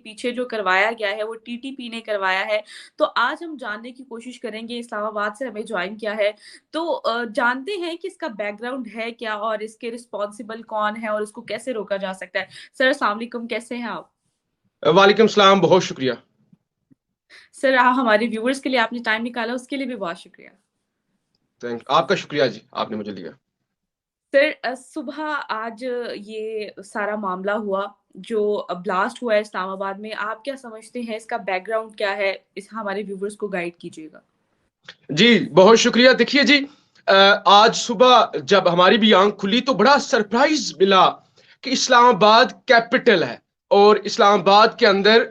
پیچھے جو کروایا گیا ہے وہ ٹی ٹی پی نے کروایا ہے۔ تو آج ہم جاننے کی کوشش کریں گے، اسلام آباد سے ہمیں جوائن کیا ہے، تو جانتے ہیں کہ اس کا بیک گراؤنڈ ہے کیا اور اس کے رسپانسبل کون ہے اور اس کو کیسے روکا جا سکتا ہے۔ سر السلام علیکم، کیسے ہیں آپ؟ وعلیکم السلام، بہت شکریہ۔ سر ہمارے ویورز کے لیے آپ نے ٹائم نکالا، اس کے لیے بھی بہت شکریہ۔ آپ کا شکریہ جی، آپ نے مجھے لیا۔ سر صبح آج یہ سارا معاملہ ہوا جو بلاسٹ ہوا ہے اسلام آباد میں، آپ کیا سمجھتے ہیں، اس کا بیک گراؤنڈ کیا ہے، اس ہمارے ویورز کو گائیڈ کیجیے گا۔ جی بہت شکریہ۔ دیکھیے جی، آج صبح جب ہماری بھی آنکھ کھلی تو بڑا سرپرائز ملا کہ اسلام آباد کیپٹل ہے، اور اسلام آباد کے اندر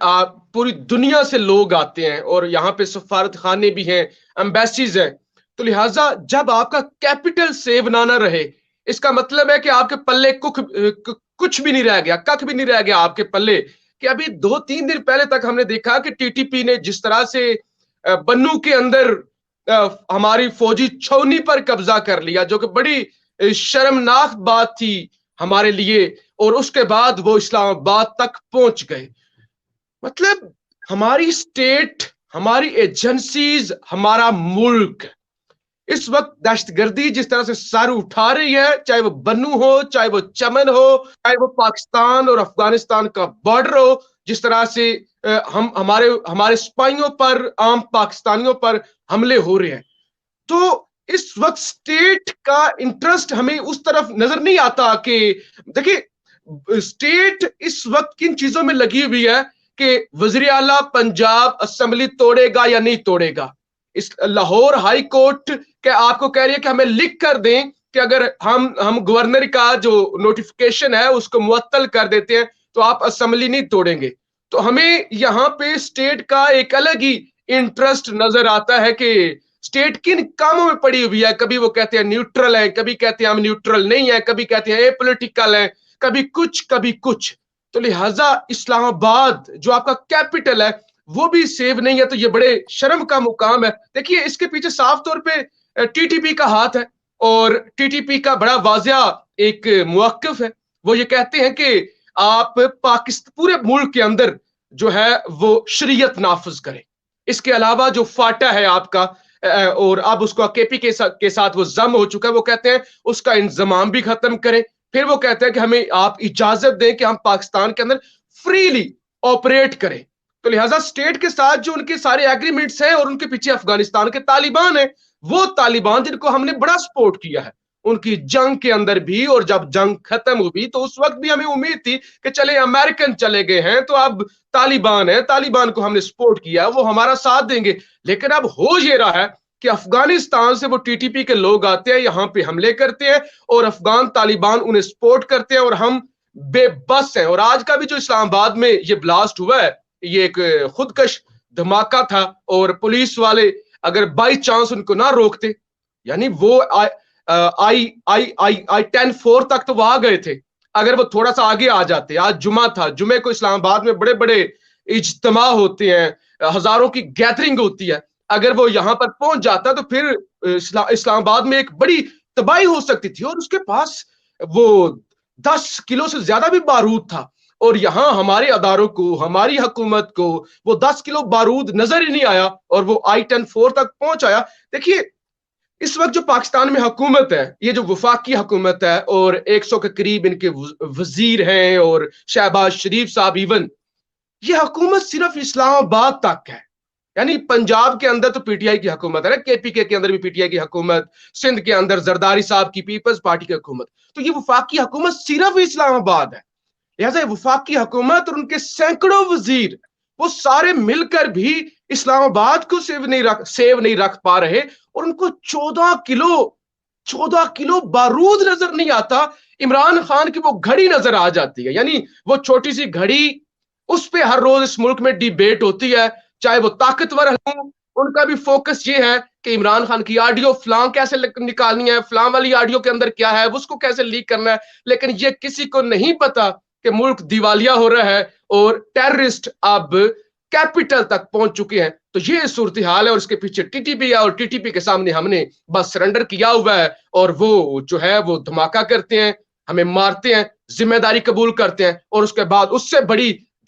پوری دنیا سے لوگ آتے ہیں، اور یہاں پہ سفارت خانے بھی ہیں، ایمبیسیز ہیں۔ تو لہٰذا جب آپ کا کیپٹل سیو نہ رہے، اس کا مطلب ہے کہ آپ کے پلے کچھ بھی نہیں رہ گیا، ککھ بھی نہیں رہ گیا آپ کے پلے۔ کہ ابھی 2-3 دن پہلے تک ہم نے دیکھا کہ ٹی ٹی پی نے جس طرح سے بنو کے اندر ہماری فوجی چھونی پر قبضہ کر لیا، جو کہ بڑی شرمناک بات تھی ہمارے لیے، اور اس کے بعد وہ اسلام آباد تک پہنچ گئے۔ مطلب ہماری سٹیٹ، ہماری ایجنسیز، ہمارا ملک اس وقت دہشت گردی جس طرح سے سر اٹھا رہی ہے، چاہے وہ بنو ہو، چاہے وہ چمن ہو، چاہے وہ پاکستان اور افغانستان کا بارڈر ہو، جس طرح سے ہمارے سپاہیوں پر، عام پاکستانیوں پر حملے ہو رہے ہیں۔ تو اس وقت سٹیٹ کا انٹرسٹ ہمیں اس طرف نظر نہیں آتا کہ دیکھیں سٹیٹ اس وقت کن چیزوں میں لگی ہوئی ہے کہ وزیر اعلیٰ پنجاب اسمبلی توڑے گا یا نہیں توڑے گا۔ اس لاہور ہائی کورٹ کہ آپ کو کہہ رہی ہے کہ ہمیں لکھ کر دیں کہ اگر ہم گورنر کا جو نوٹیفیکیشن ہے اس کو معطل کر دیتے ہیں تو آپ اسمبلی نہیں توڑیں گے۔ تو ہمیں یہاں پہ سٹیٹ کا ایک الگ ہی انٹرسٹ نظر آتا ہے کہ سٹیٹ کن کاموں میں پڑی ہوئی ہے۔ کبھی وہ کہتے ہیں نیوٹرل ہے، کبھی کہتے ہیں ہم نیوٹرل نہیں ہیں، کبھی کہتے ہیں اے پولیٹیکل ہے، کبھی کچھ۔ تو لہٰذا اسلام آباد جو آپ کا کیپٹل ہے وہ بھی سیو نہیں ہے، تو یہ بڑے شرم کا مقام ہے۔ دیکھیے اس کے پیچھے صاف طور پہ ٹی ٹی پی کا ہاتھ ہے، اور ٹی ٹی پی کا بڑا واضح ایک موقف ہے۔ وہ یہ کہتے ہیں کہ آپ پاکستان پورے ملک کے اندر جو ہے وہ شریعت نافذ کریں۔ اس کے علاوہ جو فاٹا ہے آپ کا، اور اب اس کو کے پی کے ساتھ وہ ضم ہو چکا ہے، وہ کہتے ہیں اس کا انضمام بھی ختم کریں۔ پھر وہ کہتے ہیں کہ ہمیں آپ اجازت دیں کہ ہم پاکستان کے اندر فریلی آپریٹ کریں۔ تو لہٰذا سٹیٹ کے ساتھ جو ان کے سارے ایگریمنٹس ہیں، اور ان کے پیچھے افغانستان کے طالبان ہیں، وہ طالبان جن کو ہم نے بڑا سپورٹ کیا ہے ان کی جنگ کے اندر بھی، اور جب جنگ ختم ہوئی تو اس وقت بھی ہمیں امید تھی کہ چلے امریکن چلے گئے ہیں تو اب طالبان ہیں، طالبان کو ہم نے سپورٹ کیا، وہ ہمارا ساتھ دیں گے۔ لیکن اب ہو یہ رہا ہے کہ افغانستان سے وہ ٹی ٹی پی کے لوگ آتے ہیں، یہاں پہ حملے کرتے ہیں، اور افغان طالبان انہیں سپورٹ کرتے ہیں، اور ہم بے بس ہیں۔ اور آج کا بھی جو اسلام آباد میں یہ بلاسٹ ہوا ہے، یہ ایک خودکش دھماکہ تھا، اور پولیس والے اگر بائی چانس ان کو نہ روکتے، یعنی وہ آئی 10-4 تک تو وہ آ گئے تھے، اگر وہ تھوڑا سا آگے آ جاتے۔ آج جمعہ تھا، جمعے کو اسلام آباد میں بڑے بڑے اجتماع ہوتے ہیں، ہزاروں کی گیدرنگ ہوتی ہے، اگر وہ یہاں پر پہنچ جاتا تو پھر اسلام آباد میں ایک بڑی تباہی ہو سکتی تھی۔ اور اس کے پاس وہ 10 کلو سے زیادہ بھی بارود تھا، اور یہاں ہمارے اداروں کو، ہماری حکومت کو وہ 10 کلو بارود نظر ہی نہیں آیا، اور وہ آئی 10-4 تک پہنچ آیا۔ دیکھیے اس وقت جو پاکستان میں حکومت ہے، یہ جو وفاقی حکومت ہے، اور 100 کے قریب ان کے وزیر ہیں، اور شہباز شریف صاحب ایون، یہ حکومت صرف اسلام آباد تک ہے۔ یعنی پنجاب کے اندر تو پی ٹی آئی کی حکومت ہے، کے پی کے اندر بھی پی ٹی آئی کی حکومت، سندھ کے اندر زرداری صاحب کی پیپلز پارٹی کی حکومت، تو یہ وفاقی حکومت صرف اسلام آباد ہے۔ لہٰذا وفاقی حکومت اور ان کے سینکڑوں وزیر وہ سارے مل کر بھی اسلام آباد کو سیو نہیں رکھ پا رہے، اور ان کو 14 کلو بارود نظر نہیں آتا۔ عمران خان کی وہ گھڑی نظر آ جاتی ہے، یعنی وہ چھوٹی سی گھڑی، اس پہ ہر روز اس ملک میں ڈیبیٹ ہوتی ہے، چاہے وہ طاقتور ہوں، ان کا بھی فوکس یہ ہے کہ عمران خان کی آڈیو فلاں کیسے نکالنی ہے، فلاں والی آڈیو کے اندر کیا ہے، اس کو کیسے لیک کرنا ہے۔ لیکن یہ کسی کو نہیں پتا کہ ملک دیوالیہ ہو رہا ہے، اور ٹیررسٹ اب کیپٹل تک پہنچ چکے ہیں۔ تو یہ صورتحال ہے، اور اس کے پیچھے ٹی ٹی پی ہے، اور ٹی ٹی پی کے سامنے ہم نے بس سرنڈر کیا ہوا ہے، اور وہ جو ہے وہ دھماکہ کرتے ہیں، ہمیں مارتے ہیں، ذمہ داری قبول کرتے ہیں، اور اس کے بعد اس سے بڑی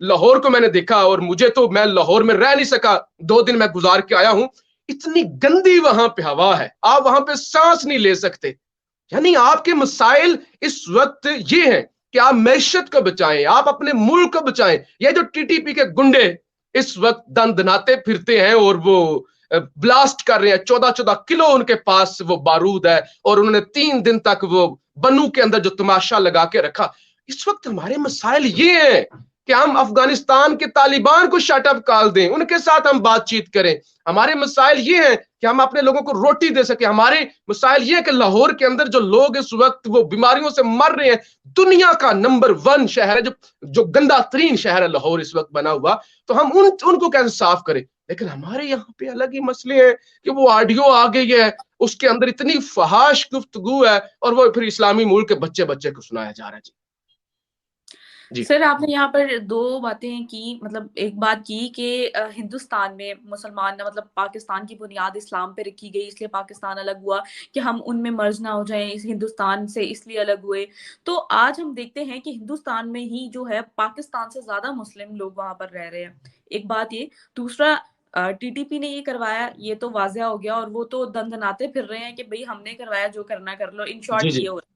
لاہور کو میں نے دیکھا اور مجھے تو میں لاہور میں رہ نہیں سکا, 2 دن میں گزار کے آیا ہوں, اتنی گندی وہاں پہ ہوا ہے, آپ وہاں پہ سانس نہیں لے سکتے. یعنی آپ کے مسائل اس وقت یہ ہیں کہ آپ معیشت کو بچائیں, آپ اپنے ملک کو بچائیں. یہ جو ٹی ٹی پی کے گنڈے اس وقت دن دناتے پھرتے ہیں اور وہ بلاسٹ کر رہے ہیں, 14 کلو ان کے پاس وہ بارود ہے, اور انہوں نے 3 دن تک وہ بنو کے اندر جو تماشا لگا کے رکھا. اس وقت ہمارے مسائل یہ ہیں کہ ہم افغانستان کے طالبان کو شٹ اپ کال دیں, ان کے ساتھ ہم بات چیت کریں. ہمارے مسائل یہ ہیں کہ ہم اپنے لوگوں کو روٹی دے سکیں. ہمارے مسائل یہ ہے کہ لاہور کے اندر جو لوگ اس وقت وہ بیماریوں سے مر رہے ہیں, دنیا کا نمبر 1 شہر ہے, جو گندا ترین شہر ہے لاہور اس وقت بنا ہوا, تو ہم ان کو کیسے صاف کریں. لیکن ہمارے یہاں پہ الگ ہی مسئلے ہیں کہ وہ آڈیو آ گئی ہے, اس کے اندر اتنی فحاش گفتگو ہے, اور وہ پھر اسلامی ملک کے بچے کو سنایا جا رہا ہے. جی سر آپ نے یہاں پر 2 باتیں کی, مطلب ایک بات کی کہ ہندوستان میں مسلمان مطلب پاکستان کی بنیاد اسلام پہ رکھی گئی, اس لیے پاکستان الگ ہوا کہ ہم ان میں مرج نہ ہو جائیں, اس ہندوستان سے اس لیے الگ ہوئے. تو آج ہم دیکھتے ہیں کہ ہندوستان میں ہی جو ہے پاکستان سے زیادہ مسلم لوگ وہاں پر رہ رہے ہیں. ایک بات یہ. دوسرا, ٹی ٹی پی نے یہ کروایا, یہ تو واضح ہو گیا, اور وہ تو دندناتے پھر رہے ہیں کہ بھئی ہم نے کروایا, جو کرنا کر لو. ان جی شارٹ جی یہ ہو رہا ہے.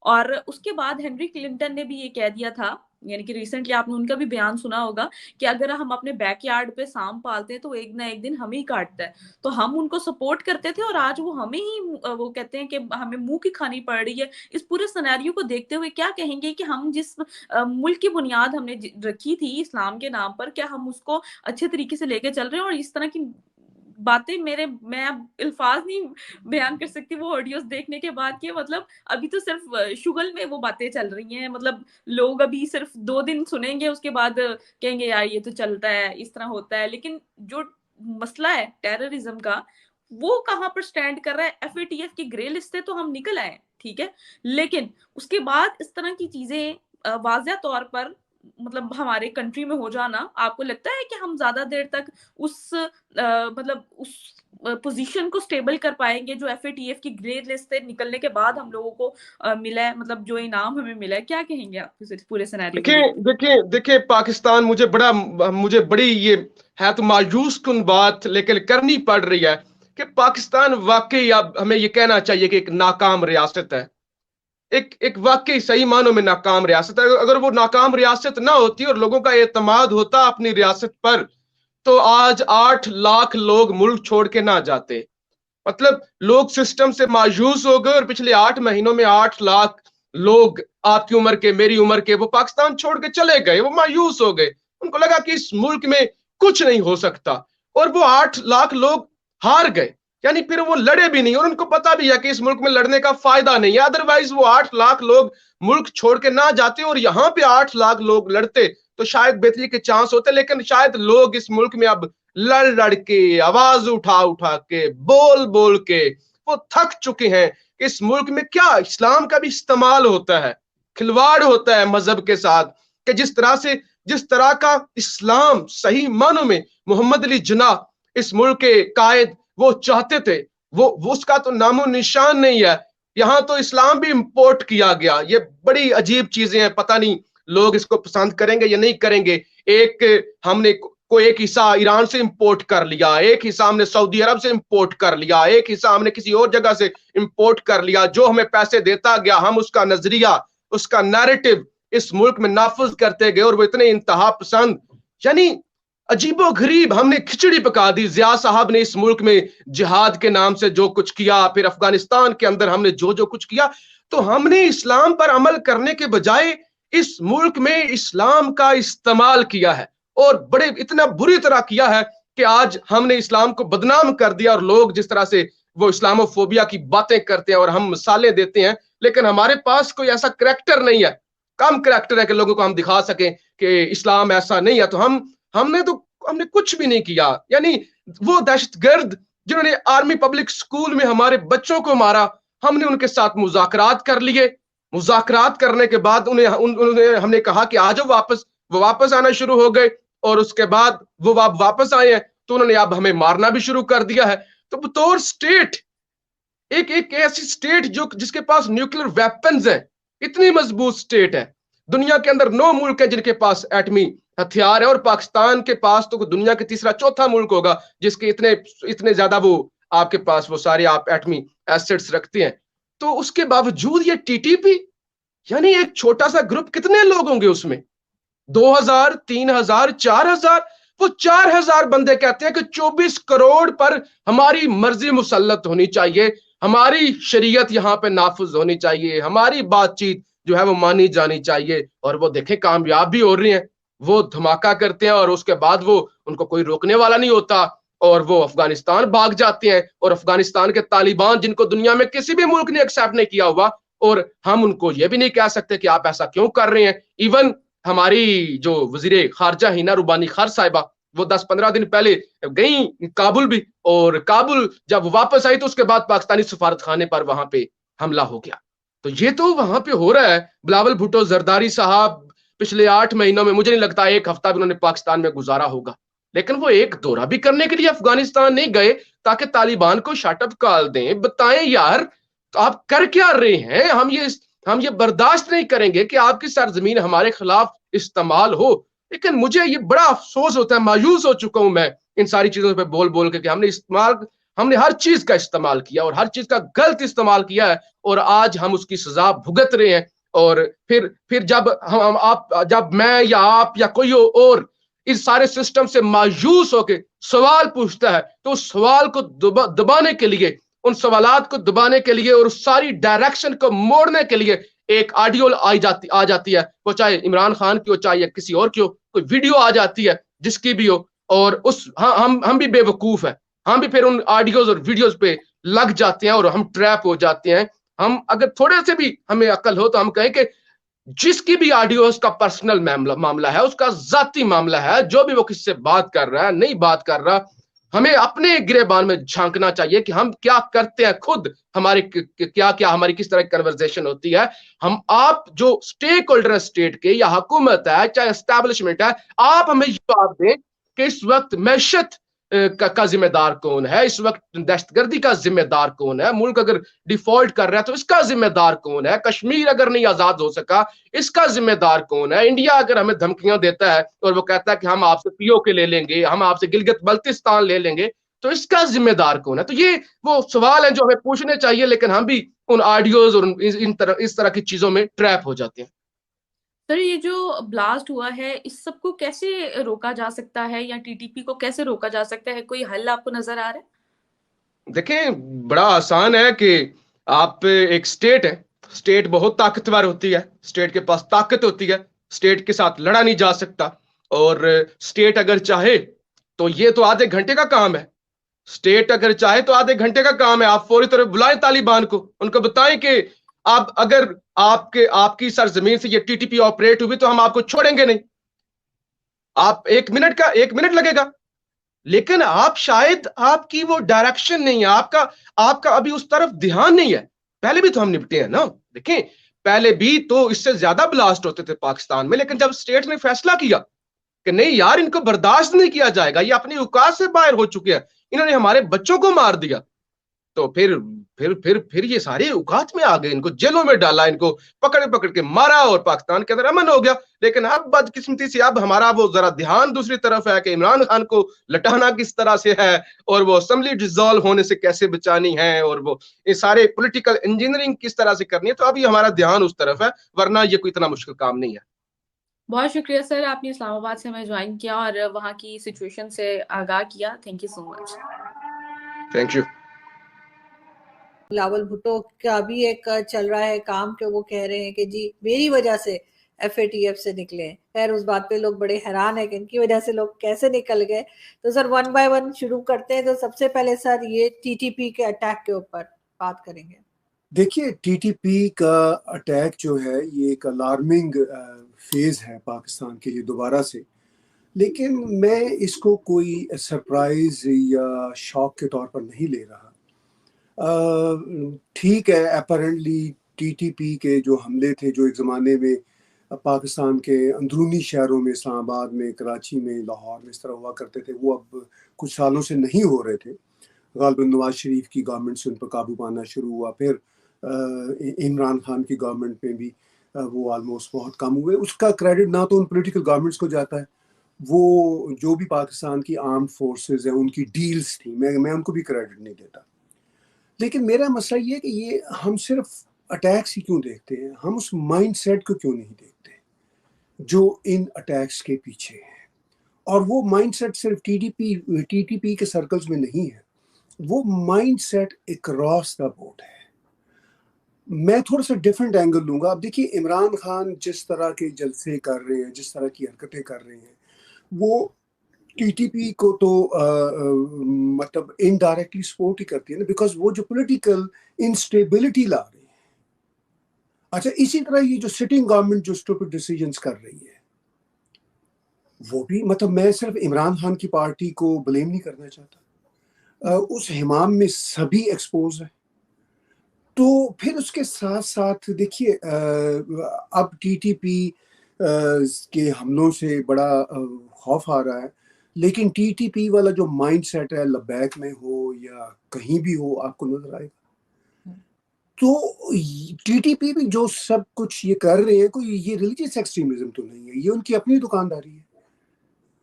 اور اس کے بعد ہنری کلنٹن نے بھی یہ کہہ دیا تھا, یعنی کہ ریسنٹلی آپ نے ان کا بھی بیان سنا ہوگا, کہ اگر ہم اپنے بیک یارڈ پہ سانپ پالتے ہیں تو ایک نہ ایک دن ہمیں ہی کاٹتا ہے. تو ہم ان کو سپورٹ کرتے تھے, اور آج وہ ہمیں ہی وہ کہتے ہیں کہ ہمیں منہ کی کھانی پڑ رہی ہے. اس پورے سیناریو کو دیکھتے ہوئے کیا کہیں گے کہ ہم جس ملک کی بنیاد ہم نے رکھی تھی اسلام کے نام پر, کیا ہم اس کو اچھے طریقے سے لے کے چل رہے ہیں؟ اور اس طرح کی باتیں میں اب الفاظ نہیں بیان کر سکتی وہ آڈیوز دیکھنے کے بعد, کہ مطلب ابھی تو صرف شگل میں وہ باتیں چل رہی ہیں. مطلب لوگ ابھی صرف 2 دن سنیں گے, اس کے بعد کہیں گے یار یہ تو چلتا ہے, اس طرح ہوتا ہے. لیکن جو مسئلہ ہے ٹیررزم کا, وہ کہاں پر سٹینڈ کر رہا ہے؟ ایف اے ٹی ایف کی گرے لسٹ سے تو ہم نکل آئے, ٹھیک ہے, لیکن اس کے بعد اس طرح کی چیزیں واضح طور پر مطلب ہمارے کنٹری میں ہو جانا, آپ کو لگتا ہے کہ ہم زیادہ دیر تک اس مطلب اس پوزیشن کو سٹیبل کر پائیں گے جو ایف اے ٹی ایف کی گرے لسٹ سے نکلنے کے بعد ہم لوگوں کو ملا ہے, مطلب جو انعام ہمیں ملا ہے؟ کیا کہیں گے آپ پورے سیناریو کو دیکھ؟ دیکھیں پاکستان مجھے بڑی یہ ہے تو مایوس کن بات لیکن کرنی پڑ رہی ہے کہ پاکستان واقعی اب ہمیں یہ کہنا چاہیے کہ ایک ناکام ریاست ہے, ایک واقعی صحیح معنوں میں ناکام ریاست ہے. اگر وہ ناکام ریاست نہ ہوتی اور لوگوں کا اعتماد ہوتا اپنی ریاست پر, تو آج 8 لاکھ لوگ ملک چھوڑ کے نہ جاتے. مطلب لوگ سسٹم سے مایوس ہو گئے, اور پچھلے 8 مہینوں میں 8 لاکھ لوگ آپ کی عمر کے, میری عمر کے, وہ پاکستان چھوڑ کے چلے گئے. وہ مایوس ہو گئے, ان کو لگا کہ اس ملک میں کچھ نہیں ہو سکتا, اور وہ 8 لاکھ لوگ ہار گئے. یعنی پھر وہ لڑے بھی نہیں, اور ان کو پتا بھی ہے کہ اس ملک میں لڑنے کا فائدہ نہیں ہے. ادروائز وہ 8 لاکھ لوگ ملک چھوڑ کے نہ جاتے, اور یہاں پہ 8 لاکھ لوگ لڑتے تو شاید بہتری کے چانس ہوتے. لیکن شاید لوگ اس ملک میں اب لڑ کے, آواز اٹھا کے, بول کے وہ تھک چکے ہیں کہ اس ملک میں کیا اسلام کا بھی استعمال ہوتا ہے, کھلواڑ ہوتا ہے مذہب کے ساتھ, کہ جس طرح کا اسلام صحیح معنوں میں محمد علی جناح اس ملک کے قائد وہ چاہتے تھے, وہ اس کا تو نام و نشان نہیں ہے. یہاں تو اسلام بھی امپورٹ کیا گیا. یہ بڑی عجیب چیزیں ہیں, پتہ نہیں لوگ اس کو پسند کریں گے یا نہیں کریں گے. ہم نے ایک حصہ ایران سے امپورٹ کر لیا, ایک حصہ ہم نے سعودی عرب سے امپورٹ کر لیا, ایک حصہ ہم نے کسی اور جگہ سے امپورٹ کر لیا. جو ہمیں پیسے دیتا گیا ہم اس کا نظریہ, اس کا نیریٹو اس ملک میں نافذ کرتے گئے, اور وہ اتنے انتہا پسند, یعنی عجیب و غریب. ہم نے کھچڑی پکا دی. ضیاء صاحب نے اس ملک میں جہاد کے نام سے جو کچھ کیا, پھر افغانستان کے اندر ہم نے جو کچھ کیا, تو ہم نے اسلام پر عمل کرنے کے بجائے اس ملک میں اسلام کا استعمال کیا ہے, اور اتنا بری طرح کیا ہے کہ آج ہم نے اسلام کو بدنام کر دیا. اور لوگ جس طرح سے وہ اسلامو فوبیا کی باتیں کرتے ہیں اور ہم مثالیں دیتے ہیں, لیکن ہمارے پاس کوئی ایسا کریکٹر نہیں ہے, کم کریکٹر ہے کہ لوگوں کو ہم دکھا سکیں کہ اسلام ایسا نہیں ہے. تو ہم نے کچھ بھی نہیں کیا. یعنی وہ دہشت گرد جنہوں نے آرمی پبلک سکول میں ہمارے بچوں کو مارا, ہم نے ان کے ساتھ مذاکرات کر لیے. مذاکرات کرنے کے بعد ہم نے کہا کہ آ جاؤ واپس, وہ واپس آنا شروع ہو گئے, اور اس کے بعد وہ واپس آئے ہیں تو انہوں نے اب ہمیں مارنا بھی شروع کر دیا ہے. تو بطور سٹیٹ, ایک ایسی سٹیٹ جس کے پاس نیوکلیر ویپنز ہیں, اتنی مضبوط سٹیٹ ہے, دنیا کے اندر 9 ملک ہیں جن کے پاس ایٹمی ہتھیار ہے, اور پاکستان کے پاس تو دنیا کے تیسرا چوتھا ملک ہوگا جس کے اتنے زیادہ وہ آپ کے پاس وہ سارے آپ ایٹمی ایسٹس رکھتے ہیں. تو اس کے باوجود یہ ٹی ٹی پی, یعنی ایک چھوٹا سا گروپ, کتنے لوگ ہوں گے اس میں؟ 2000, 3000, 4000. وہ 4000 بندے کہتے ہیں کہ 24 کروڑ پر ہماری مرضی مسلط ہونی چاہیے, ہماری شریعت یہاں پہ نافذ ہونی چاہیے, ہماری بات چیت جو ہے وہ مانی جانی چاہیے. اور وہ دیکھیں کامیاب بھی ہو رہی ہیں, وہ دھماکہ کرتے ہیں اور اس کے بعد وہ ان کو کوئی روکنے والا نہیں ہوتا, اور وہ افغانستان بھاگ جاتے ہیں. اور افغانستان کے طالبان جن کو دنیا میں کسی بھی ملک نے ایکسیپٹ نہیں کیا ہوا, اور ہم ان کو یہ بھی نہیں کہہ سکتے کہ آپ ایسا کیوں کر رہے ہیں. ایون ہماری جو وزیر خارجہ ہینا روبانی خار صاحبہ, وہ 10-15 دن پہلے گئیں کابل بھی, اور کابل جب واپس آئی تو اس کے بعد پاکستانی سفارت خانے پر وہاں پہ حملہ ہو گیا. تو یہ تو وہاں پہ ہو رہا ہے. بلاول بھٹو زرداری صاحب پچھلے 8 مہینوں میں مجھے نہیں لگتا ایک ہفتہ بھی انہوں نے پاکستان میں گزارا ہوگا, لیکن وہ ایک دورہ بھی کرنے کے لیے افغانستان نہیں گئے تاکہ طالبان کو شٹ اپ کال دیں. بتائیں یار آپ کر کیا رہے ہیں؟ ہم یہ برداشت نہیں کریں گے کہ آپ کی سرزمین ہمارے خلاف استعمال ہو. لیکن مجھے یہ بڑا افسوس ہوتا ہے, مایوس ہو چکا ہوں میں ان ساری چیزوں پہ بول بول کے کہ ہم نے ہر چیز کا استعمال کیا اور ہر چیز کا غلط استعمال کیا ہے, اور آج ہم اس کی سزا بھگت رہے ہیں. اور پھر جب میں یا آپ یا کوئی اور اس سارے سسٹم سے مایوس ہو کے سوال پوچھتا ہے, تو اس سوال کو دبانے کے لیے, ان سوالات کو دبانے کے لیے اور اس ساری ڈائریکشن کو موڑنے کے لیے ایک آڈیو آ جاتی ہے, وہ چاہے عمران خان کی ہو چاہے کسی اور کی ہو, کوئی ویڈیو آ جاتی ہے جس کی بھی ہو, اور ہم بھی بے وقوف ہیں, ہم بھی پھر ان آڈیوز اور ویڈیوز پہ لگ جاتے ہیں اور ہم ٹریپ ہو جاتے ہیں. ہم اگر تھوڑے سے بھی ہمیں عقل ہو تو ہم کہیں کہ جس کی بھی آڈیو اس کا پرسنل معاملہ ہے, اس کا ذاتی معاملہ ہے, جو بھی وہ کس سے بات کر رہا ہے نہیں بات کر رہا, ہمیں اپنے گریبان میں جھانکنا چاہیے کہ ہم کیا کرتے ہیں خود, ہماری کیا ہماری کس طرح کی کنورزیشن ہوتی ہے. ہم آپ جو سٹیک ہولڈر اسٹیٹ کے یا حکومت ہے چاہے اسٹیبلشمنٹ ہے, آپ ہمیں جواب دیں کہ اس وقت معیشت کا ذمہ دار کون ہے, اس وقت دہشت گردی کا ذمہ دار کون ہے, ملک اگر ڈیفالٹ کر رہا ہے تو اس کا ذمہ دار کون ہے, کشمیر اگر نہیں آزاد ہو سکا اس کا ذمہ دار کون ہے, انڈیا اگر ہمیں دھمکیاں دیتا ہے اور وہ کہتا ہے کہ ہم آپ سے پی او کے لے لیں گے, ہم آپ سے گلگت بلتستان لے لیں گے, تو اس کا ذمہ دار کون ہے. تو یہ وہ سوال ہیں جو ہمیں پوچھنے چاہیے, لیکن ہم بھی ان آڈیوز اور اس طرح کی چیزوں میں ٹریپ ہو جاتے ہیں. سر یہ جو بلاسٹ ہوا ہے اس سب کو کیسے روکا جا سکتا ہے, یا ٹی ٹی پی کو کیسے روکا جا سکتا ہے, کوئی حل آپ کو نظر آ رہا ہے؟ دیکھیں بڑا آسان ہے کہ آپ ایک سٹیٹ ہے, سٹیٹ بہت طاقتور ہوتی ہے, سٹیٹ کے پاس طاقت ہوتی ہے, سٹیٹ کے ساتھ لڑا نہیں جا سکتا, اور سٹیٹ اگر چاہے تو یہ تو آدھے گھنٹے کا کام ہے, سٹیٹ اگر چاہے تو آدھے گھنٹے کا کام ہے. آپ فوری طور پہ بلائیں طالبان کو, ان کو بتائیں کہ اگر آپ کی سرزمین سے یہ ٹی ٹی پی آپریٹ ہوئی تو ہم آپ کو چھوڑیں گے نہیں. آپ ایک منٹ لگے گا, لیکن آپ شاید آپ کی وہ ڈائریکشن نہیں ہے, آپ کا ابھی اس طرف دھیان نہیں ہے. پہلے بھی تو ہم نپٹے ہیں نا, دیکھیں پہلے بھی تو اس سے زیادہ بلاسٹ ہوتے تھے پاکستان میں, لیکن جب سٹیٹ نے فیصلہ کیا کہ نہیں یار ان کو برداشت نہیں کیا جائے گا, یہ اپنی اوقات سے باہر ہو چکے ہیں, انہوں نے ہمارے بچوں کو مار دیا, تو پھر یہ سارے اوقات میں آ گئے, ان کو جیلوں میں ڈالا, ان کو پکڑ کے مارا, اور پاکستان کے اندر امن ہو گیا. لیکن اب بدقسمتی سے اب ہمارا وہ ذرا دھیان دوسری طرف ہے کہ عمران خان کو لٹانا کس طرح سے ہے, اور وہ اسمبلی ڈیزالو ہونے سے کیسے بچانی ہے, اور وہ یہ سارے پولیٹیکل انجینئرنگ کس طرح سے کرنی ہے. تو ابھی ہمارا دھیان اس طرف ہے, ورنہ یہ کوئی اتنا مشکل کام نہیں ہے. بہت شکریہ سر, آپ نے اسلام آباد سے ہمیں جوائن کیا اور وہاں کی سچویشن سے آگاہ کیا. Thank you so much. Thank you. Bilawal Bhutto کا بھی ایک چل رہا ہے کام کہ وہ کہہ رہے ہیں کہ جی میری وجہ سے ایف اے ٹی ایف سے نکلے ہیں. خیر اس بات پہ لوگ بڑے حیران ہیں کہ ان کی وجہ سے لوگ کیسے نکل گئے. تو سر 1 بائی 1 شروع کرتے ہیں. تو سب سے پہلے سر یہ ٹی ٹی پی کے اٹیک کے اوپر بات کریں گے. دیکھیے ٹی ٹی پی کا اٹیک جو ہے یہ ایک الارمنگ فیز ہے پاکستان کے لیے دوبارہ سے, لیکن میں اس کو کوئی سرپرائز یا شاک کے طور پر نہیں لے رہا. ٹھیک ہے اپیرنٹلی ٹی ٹی پی کے جو حملے تھے جو ایک زمانے میں پاکستان کے اندرونی شہروں میں اسلام آباد میں, کراچی میں, لاہور میں اس طرح ہوا کرتے تھے, وہ اب کچھ سالوں سے نہیں ہو رہے تھے. غالباً نواز شریف کی گورنمنٹ سے ان پر قابو پانا شروع ہوا, پھر عمران خان کی گورنمنٹ میں بھی وہ آلموسٹ بہت کم ہوئے. اس کا کریڈٹ نہ تو ان پولیٹیکل گورنمنٹس کو جاتا ہے وہ جو بھی پاکستان کی آرمڈ فورسز ہیں ان کی ڈیلز تھیں، میں ان کو بھی کریڈٹ نہیں دیتا، لیکن میرا مسئلہ یہ ہے کہ یہ ہم صرف اٹیکس ہی کیوں دیکھتے ہیں، ہم اس مائنڈ سیٹ کو کیوں نہیں دیکھتے جو ان اٹیکس کے پیچھے ہے. اور وہ مائنڈ سیٹ صرف ٹی ٹی پی کے سرکلز میں نہیں ہے، وہ mindset across the board ہے. میں تھوڑا سا ڈفرینٹ اینگل لوں گا. اب دیکھیے عمران خان جس طرح کے جلسے کر رہے ہیں، جس طرح کی حرکتیں کر رہے ہیں، وہ ٹی ٹی پی کو تو مطلب انڈائریکٹلی سپورٹ ہی کرتی ہے نا، بیکاز وہ جو پولیٹیکل انسٹیبلٹی لا رہے ہیں. اچھا اسی طرح یہ جو سٹنگ گورنمنٹ جو اسٹوپڈ ڈیسیجنز کر رہی ہے، وہ بھی مطلب میں صرف عمران خان کی پارٹی کو بلیم نہیں کرنا چاہتا، اس حمام میں سبھی ایکسپوز ہیں. تو پھر اس کے ساتھ ساتھ دیکھیے اب ٹی ٹی پی کے حملوں سے بڑا خوف آ رہا ہے، لیکن ٹی ٹی پی والا جو مائنڈ سیٹ ہے، لبیک میں ہو یا کہیں بھی ہو، آپ کو نظر آئے گا. تو ٹی ٹی پی بھی جو سب کچھ یہ کر رہے ہیں، کوئی یہ ریلیجیس ایکسٹریمزم تو نہیں ہے، یہ ان کی اپنی دکانداری ہے،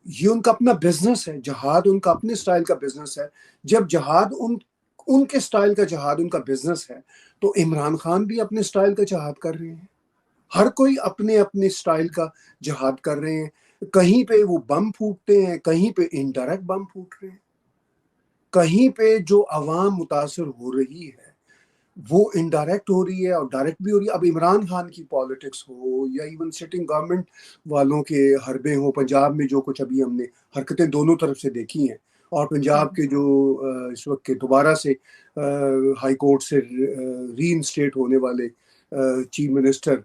یہ ان کا اپنا بزنس ہے. جہاد ان کا اپنے سٹائل کا بزنس ہے. جب جہاد ان کے سٹائل کا جہاد ان کا بزنس ہے، تو عمران خان بھی اپنے سٹائل کا جہاد کر رہے ہیں. ہر کوئی اپنے اپنے سٹائل کا جہاد کر رہے ہیں. کہیں پہ وہ بم پھوٹتے ہیں، کہیں پہ انڈائریکٹ بم پھوٹ رہے ہیں، کہیں پہ جو عوام متاثر ہو رہی ہے وہ انڈائریکٹ ہو رہی ہے اور ڈائریکٹ بھی ہو رہی ہے. اب عمران خان کی پالیٹکس ہو یا ایون سٹنگ گورنمنٹ والوں کے حربے ہوں، پنجاب میں جو کچھ ابھی ہم نے حرکتیں دونوں طرف سے دیکھی ہیں، اور پنجاب کے جو اس وقت کے دوبارہ سے ہائی کورٹ سے ری انسٹیٹ ہونے والے چیف منسٹر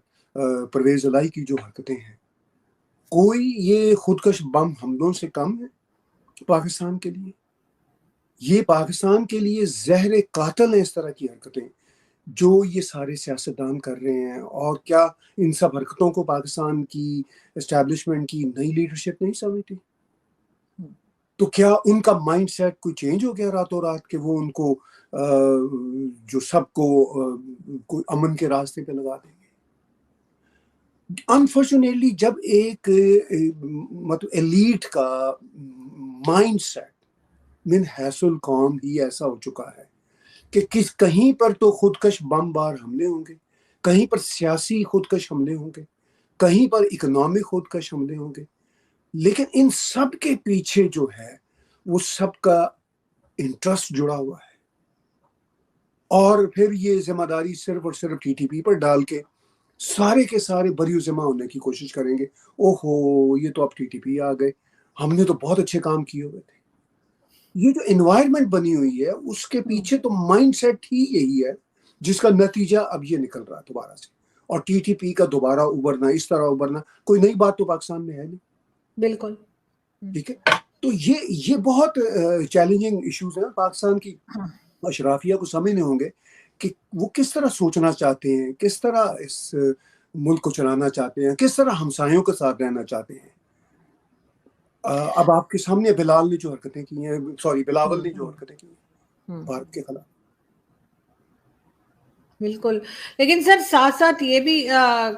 پرویز الہی کی جو حرکتیں ہیں، کوئی یہ خودکش بم حملوں سے کم ہے پاکستان کے لیے؟ یہ پاکستان کے لیے زہر قاتل ہیں اس طرح کی حرکتیں جو یہ سارے سیاستدان کر رہے ہیں. اور کیا ان سب حرکتوں کو پاکستان کی اسٹیبلشمنٹ کی نئی لیڈرشپ نہیں سمجھتی؟ تو کیا ان کا مائنڈ سیٹ کوئی چینج ہو گیا راتوں رات کہ وہ ان کو جو سب کو کوئی امن کے راستے پہ لگا دیں گے؟ انفارچونیٹلی جب ایک مطلب ایلیٹ کا مائنڈ سیٹ من حیث القوم ہی ایسا ہو چکا ہے کہ کہیں پر تو خودکش بم بار حملے ہوں گے، کہیں پر سیاسی خودکش حملے ہوں گے، کہیں پر اکنامک خودکش حملے ہوں گے، لیکن ان سب کے پیچھے جو ہے وہ سب کا انٹرسٹ جڑا ہوا ہے. اور پھر یہ ذمہ داری صرف اور صرف ٹی ٹی پی پر ڈال کے سارے کے سارے بری ذمہ ہونے کی کوشش کریں گے. اوہو یہ تو اب ٹی ٹی پی آ گئے، ہم نے تو بہت اچھے کام کیے ہوئے تھے. یہ جو انوائرمنٹ بنی ہوئی ہے اس کے پیچھے تو مائنڈ سیٹ ہی یہی ہے جس کا نتیجہ اب یہ نکل رہا ہے دوبارہ سے. اور ٹی ٹی پی کا دوبارہ ابھرنا، اس طرح ابھرنا کوئی نئی بات تو پاکستان میں ہے نہیں. بالکل ٹھیک ہے، تو یہ بہت چیلنجنگ ایشوز ہیں. پاکستان کی اشرافیہ کو سمجھنے ہوں گے کہ وہ کس طرح سوچنا چاہتے ہیں، کس طرح اس ملک کو چلانا چاہتے ہیں، کس طرح ہمسایوں کے ساتھ رہنا چاہتے ہیں. اب آپ کے سامنے بلال نے جو حرکتیں کی ہیں، بلاول نے جو حرکتیں کی ہیں بھارت کے خلاف. بالکل. لیکن سر ساتھ ساتھ یہ بھی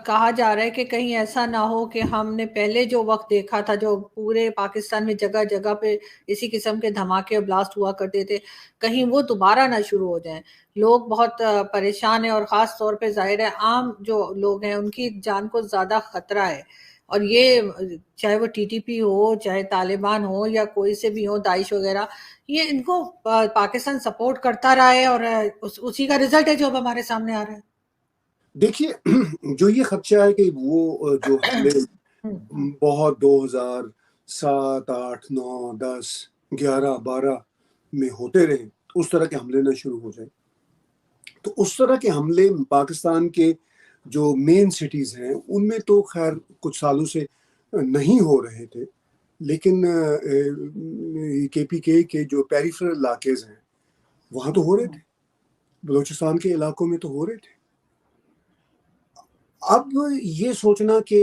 کہا جا رہا ہے کہ کہیں ایسا نہ ہو کہ ہم نے پہلے جو وقت دیکھا تھا، جو پورے پاکستان میں جگہ جگہ پہ اسی قسم کے دھماکے اور بلاسٹ ہوا کرتے تھے، کہیں وہ دوبارہ نہ شروع ہو جائیں. لوگ بہت پریشان ہیں، اور خاص طور پہ ظاہر ہے عام جو لوگ ہیں ان کی جان کو زیادہ خطرہ ہے. اور یہ چاہے وہ ٹی ٹی پی ہو، چاہے طالبان ہو، یا کوئی سے بھی ہو، داعش وغیرہ، یہ ان کو پاکستان سپورٹ کرتا رہا ہے، اور اسی کا رزلٹ ہے جو اب ہمارے سامنے آ رہا ہے. دیکھیے جو یہ خدشہ ہے کہ وہ جو حملے بہت 2007 8 9 10 11 12 میں ہوتے رہے، اس طرح کے حملے نہ شروع ہو جائیں. تو اس طرح کے حملے پاکستان کے جو مین سٹیز ہیں ان میں تو خیر کچھ سالوں سے نہیں ہو رہے تھے، لیکن کے پی کے جو پیریفرل علاقے ہیں وہاں تو ہو رہے تھے، بلوچستان کے علاقوں میں تو ہو رہے تھے. اب یہ سوچنا کہ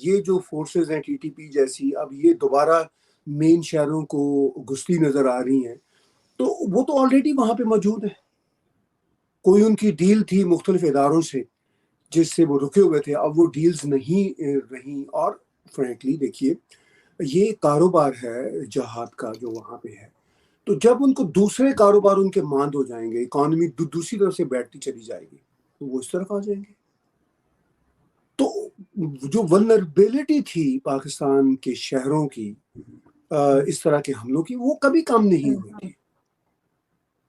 یہ جو فورسز ہیں ٹی ٹی پی جیسی، اب یہ دوبارہ مین شہروں کو گھستی نظر آ رہی ہیں، تو وہ تو آلریڈی وہاں پہ موجود ہیں. کوئی ان کی ڈیل تھی مختلف اداروں سے جس سے وہ رکے ہوئے تھے، اب وہ ڈیلز نہیں رہیں. اور فرینکلی دیکھیے یہ کاروبار ہے جہاد کا جو وہاں پہ ہے. تو جب ان کو دوسرے کاروبار ان کے ماند ہو جائیں گے, اکانومی دوسری طرف سے بیٹھتی چلی جائے گی, تو وہ اس طرف آ جائیں گے. تو جو ولنریبلٹی تھی پاکستان کے شہروں کی اس طرح کے حملوں کی, وہ کبھی کم نہیں ہوئی تھی.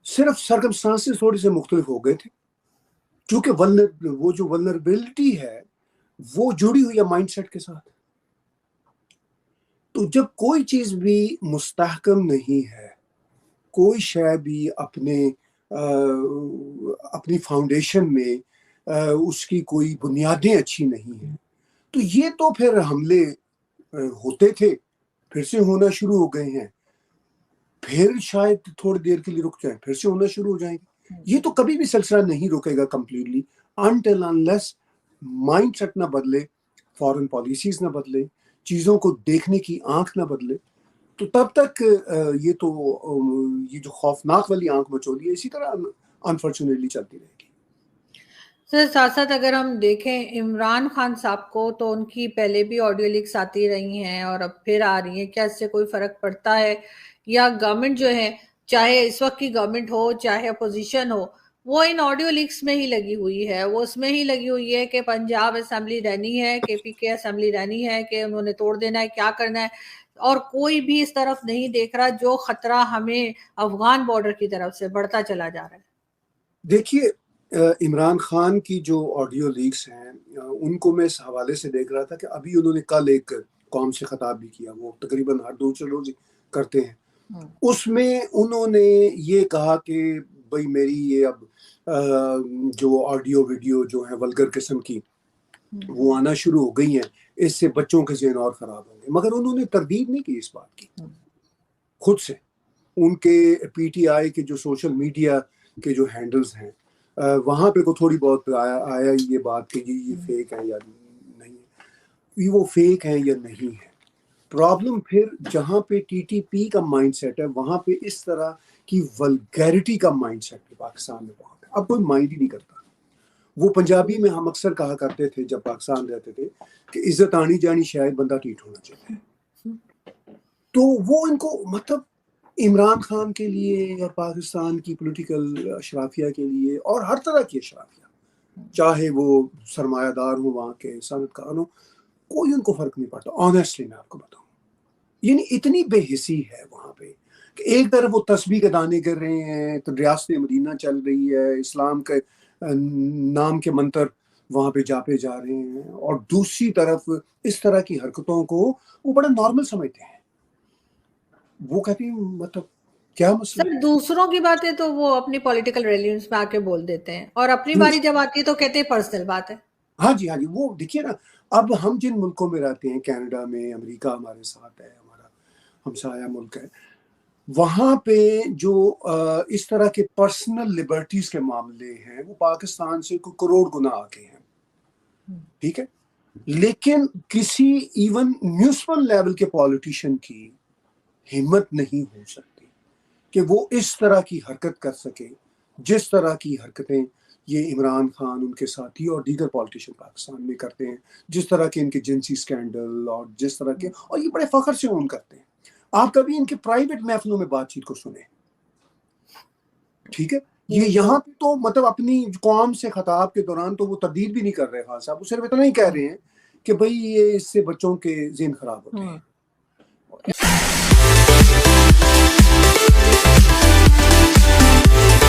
صرف سرکمسٹانسز تھوڑے سے مختلف ہو گئے تھے, چونکہ وہ جو ولنریبلٹی ہے وہ جڑی ہوئی ہے مائنڈ سیٹ کے ساتھ. تو جب کوئی چیز بھی مستحکم نہیں ہے, کوئی شے بھی اپنی فاؤنڈیشن میں اس کی کوئی بنیادیں اچھی نہیں ہیں, تو یہ تو پھر حملے ہوتے تھے, پھر سے ہونا شروع ہو گئے ہیں, پھر شاید تھوڑی دیر کے لیے رک جائیں, پھر سے ہونا شروع ہو جائیں گے. یہ تو کبھی بھی سلسلہ نہیں رکے گا completely until unless mindset نہ بدلے, فارن پالیسیز نہ بدلے, چیزوں کو دیکھنے کی آنکھ نہ بدلے. تو تب تک یہ جو خوفناک والی آنکھ مچولی ہے اسی طرح انفارچونیٹلی چلتی رہے گی. سر ساتھ ساتھ اگر ہم دیکھیں عمران خان صاحب کو, تو ان کی پہلے بھی آڈیو لیکس آتی رہی ہیں اور اب پھر آ رہی ہیں, کیا اس سے کوئی فرق پڑتا ہے, یا گورنمنٹ جو ہے, چاہے اس وقت کی گورنمنٹ ہو چاہے اپوزیشن ہو, وہ ان آڈیو لیکس میں ہی لگی ہوئی ہے, وہ اس میں ہی لگی ہوئی ہے کہ پنجاب اسمبلی رہنی ہے, KPK اسمبلی رہنی ہے, کہ انہوں نے توڑ دینا ہے, کیا کرنا ہے, اور کوئی بھی اس طرف نہیں دیکھ رہا جو خطرہ ہمیں افغان بارڈر کی طرف سے بڑھتا چلا جا رہا ہے. دیکھیے عمران خان کی جو آڈیو لیکس ہیں ان کو میں اس حوالے سے دیکھ رہا تھا کہ ابھی انہوں نے کل ایک قوم سے خطاب بھی کیا, وہ تقریباً ہر 2 روز کرتے ہیں. اس میں انہوں نے یہ کہا کہ بھئی میری یہ اب جو آڈیو ویڈیو جو ہے ولگر قسم کی وہ آنا شروع ہو گئی ہیں, اس سے بچوں کے ذہن اور خراب ہوں گے. مگر انہوں نے تردید نہیں کی اس بات کی خود سے. ان کے PTI کے جو سوشل میڈیا کے جو ہینڈلز ہیں وہاں پہ کو تھوڑی بہت آیا یہ بات کہ یہ فیک ہے یا نہیں ہے, وہ فیک ہیں یا نہیں ہے. پرابلم پھر جہاں پہ TTP کا مائنڈ سیٹ ہے وہاں پہ اس طرح کی ولگیرٹی کا مائنڈ سیٹ ہے پاکستان میں بہت ہے. اب کوئی مائنڈ ہی نہیں کرتا. وہ پنجابی میں ہم اکثر کہا کرتے تھے جب پاکستان رہتے تھے کہ عزت آنی جانی شاید بندہ ٹھیٹ ہونا چاہیے. تو وہ ان کو مطلب عمران خان کے لیے اور پاکستان کی پولیٹیکل اشرافیہ کے لیے اور ہر طرح کی اشرافیہ, چاہے وہ سرمایہ دار ہوں وہاں کے صنعت کار ہوں, کوئی ان کو فرق نہیں پڑتا. آنیسٹلی میں آپ کو بتاؤں, یعنی اتنی بے حسی ہے وہاں پہ کہ ایک طرف وہ تسبیح کے دانے گر رہے ہیں, تو ریاست مدینہ چل رہی ہے, اسلام کے نام کے منتر وہاں پہ جاپے جا رہے ہیں, اور دوسری طرف اس طرح کی حرکتوں کو وہ بڑا نارمل سمجھتے ہیں. وہ کہتے ہیں مطلب کیا مسئلہ سر ہے. دوسروں کی باتیں تو وہ اپنی پولیٹیکل ریلیونس میں آ کے بول دیتے ہیں, اور اپنی باری جب آتی ہے تو کہتے ہیں پرسنل بات ہے. ہاں جی, وہ دیکھیے نا, اب ہم جن ملکوں میں رہتے ہیں, کینیڈا میں, امریکہ ہمارے ساتھ ہے, ہمارا ہمسایہ ملک ہے, وہاں پہ جو اس طرح کے پرسنل لبرٹیز کے معاملے ہیں وہ پاکستان سے کروڑ گنا آگے ہیں. ٹھیک ہے, لیکن کسی ایون میونسپل لیول کے پولیٹیشین کی ہمت نہیں ہو سکتی کہ وہ اس طرح کی حرکت کر سکے جس طرح کی حرکتیں یہ عمران خان, ان کے ساتھی اور دیگر پولیٹیشین پاکستان میں کرتے ہیں, جس طرح کے ان کے جنسی سکینڈل اور جس طرح کے, اور یہ بڑے فخر سے اون کرتے ہیں. آپ کبھی ان کے پرائیویٹ محفلوں میں بات چیت کو سنیں, ٹھیک ہے, یہ یہاں پہ تو مطلب اپنی قوم سے خطاب کے دوران تو وہ تردید بھی نہیں کر رہے خان صاحب, وہ صرف اتنا ہی کہہ رہے ہیں کہ بھئی یہ اس سے بچوں کے ذہن خراب ہوتے ہیں.